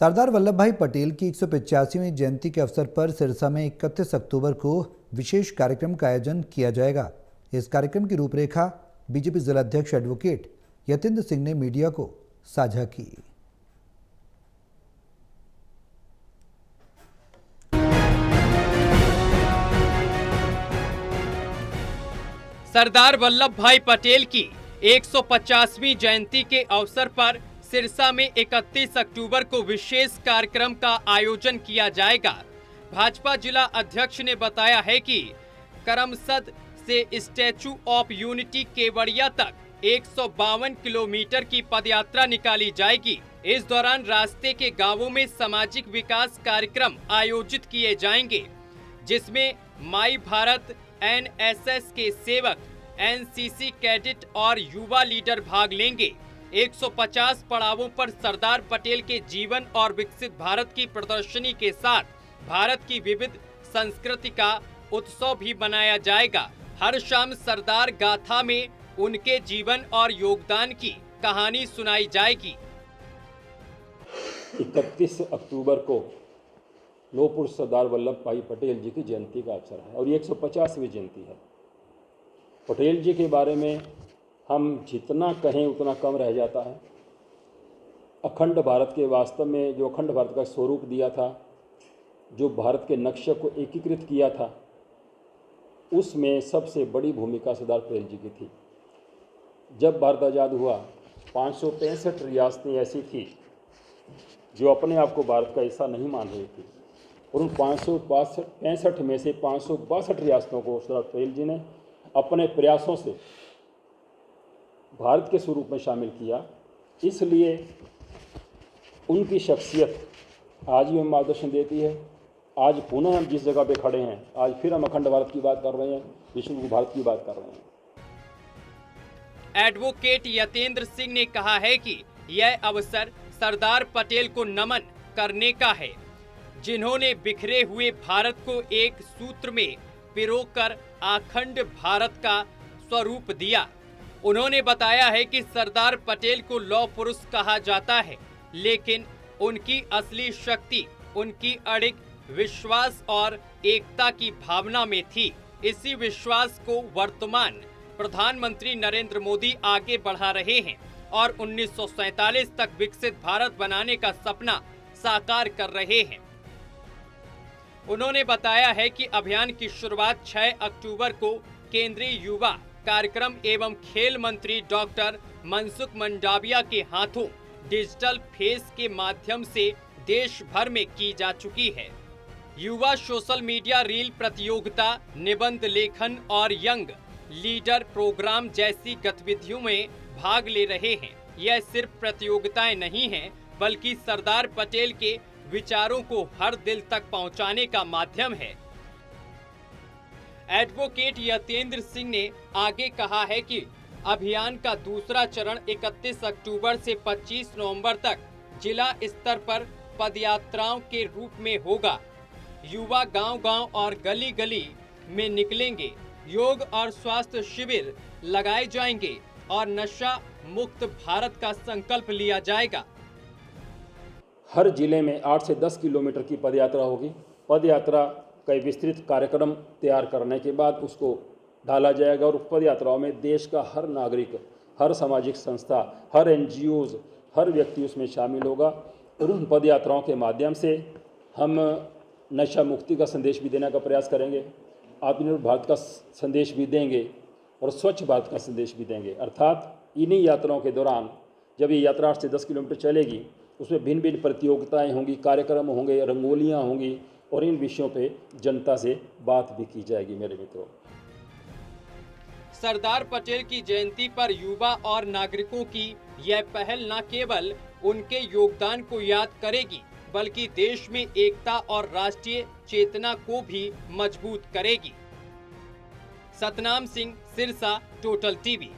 सरदार वल्लभ भाई पटेल की 185वीं जयंती के अवसर पर सिरसा में 31 अक्टूबर को विशेष कार्यक्रम का आयोजन किया जाएगा। इस कार्यक्रम की रूपरेखा बीजेपी जिलाध्यक्ष एडवोकेट यतेंद्र सिंह ने मीडिया को साझा की। सरदार वल्लभ भाई पटेल की 150वीं जयंती के अवसर पर सिरसा में 31 अक्टूबर को विशेष कार्यक्रम का आयोजन किया जाएगा। भाजपा जिला अध्यक्ष ने बताया है कि करमसद से स्टैचू ऑफ यूनिटी केवड़िया तक 152 किलोमीटर की पदयात्रा निकाली जाएगी। इस दौरान रास्ते के गांवों में सामाजिक विकास कार्यक्रम आयोजित किए जाएंगे, जिसमें माई भारत, एनएसएस के सेवक, एनसीसी कैडेट और युवा लीडर भाग लेंगे। 150 पड़ावों पर सरदार पटेल के जीवन और विकसित भारत की प्रदर्शनी के साथ भारत की विविध संस्कृति का उत्सव भी मनाया जाएगा। हर शाम सरदार गाथा में उनके जीवन और योगदान की कहानी सुनाई जाएगी। 31 अक्टूबर को लौह पुरुष सरदार वल्लभ भाई पटेल जी की जयंती का अवसर है और ये 150वीं जयंती है। पटेल जी के बारे में हम जितना कहें उतना कम रह जाता है। अखंड भारत के वास्तव में जो अखंड भारत का स्वरूप दिया था, जो भारत के नक्शे को एकीकृत किया था, उसमें सबसे बड़ी भूमिका सरदार पटेल जी की थी। जब भारत आज़ाद हुआ 565 रियासतें ऐसी थी जो अपने आप को भारत का हिस्सा नहीं मान रही थी और उन 565 में से 562 रियासतों को सरदार पटेल जी ने अपने प्रयासों से भारत के स्वरूप में शामिल किया। इसलिए उनकी शख्सियत आज भी हमें मार्गदर्शन देती है। आज पुनः हम जिस जगह पे खड़े हैं, आज फिर हम अखंड भारत की बात कर रहे हैं, विश्व भारत की बात कर रहे हैं। एडवोकेट यतेंद्र सिंह ने कहा है कि यह अवसर सरदार पटेल को नमन करने का है, जिन्होंने बिखरे हुए भारत को एक सूत्र में पिरोकर अखंड भारत का स्वरूप दिया। उन्होंने बताया है कि सरदार पटेल को लौह पुरुष कहा जाता है, लेकिन उनकी असली शक्ति उनकी अड़िग विश्वास और एकता की भावना में थी। इसी विश्वास को वर्तमान प्रधानमंत्री नरेंद्र मोदी आगे बढ़ा रहे हैं और 1947 तक विकसित भारत बनाने का सपना साकार कर रहे हैं। उन्होंने बताया है कि अभियान की शुरुआत 6 अक्टूबर को केंद्रीय युवा कार्यक्रम एवं खेल मंत्री डॉक्टर मनसुख मंडाविया के हाथों डिजिटल फेस के माध्यम से देश भर में की जा चुकी है। युवा सोशल मीडिया रील प्रतियोगिता, निबंध लेखन और यंग लीडर प्रोग्राम जैसी गतिविधियों में भाग ले रहे हैं। यह सिर्फ प्रतियोगिताएं नहीं हैं, बल्कि सरदार पटेल के विचारों को हर दिल तक पहुंचाने का माध्यम है। एडवोकेट यतेंद्र सिंह ने आगे कहा है कि अभियान का दूसरा चरण 31 अक्टूबर से 25 नवंबर तक जिला स्तर पर पदयात्राओं के रूप में होगा। युवा गांव-गांव और गली-गली में निकलेंगे, योग और स्वास्थ्य शिविर लगाए जाएंगे और नशा मुक्त भारत का संकल्प लिया जाएगा। हर जिले में 8 से 10 किलोमीटर की पदयात्रा होगी। पदयात्रा का विस्तृत कार्यक्रम तैयार करने के बाद उसको डाला जाएगा और पदयात्राओं में देश का हर नागरिक, हर सामाजिक संस्था, हर एनजीओज, हर व्यक्ति उसमें शामिल होगा और उन पदयात्राओं के माध्यम से हम नशा मुक्ति का संदेश भी देने का प्रयास करेंगे, आत्मनिर्भर भारत का संदेश भी देंगे और स्वच्छ भारत का संदेश भी देंगे। अर्थात इन्हीं यात्राओं के दौरान जब ये यात्रा 8 से 10 किलोमीटर चलेगी, उसमें भिन्न भिन्न प्रतियोगिताएं होंगी, कार्यक्रम होंगे, रंगोलियां होंगी और इन विषयों पे जनता से बात भी की जाएगी। मेरे मित्रों, सरदार पटेल की जयंती पर युवा और नागरिकों की यह पहल न केवल उनके योगदान को याद करेगी, बल्कि देश में एकता और राष्ट्रीय चेतना को भी मजबूत करेगी। Satnam Singh, Sirsa, total TV.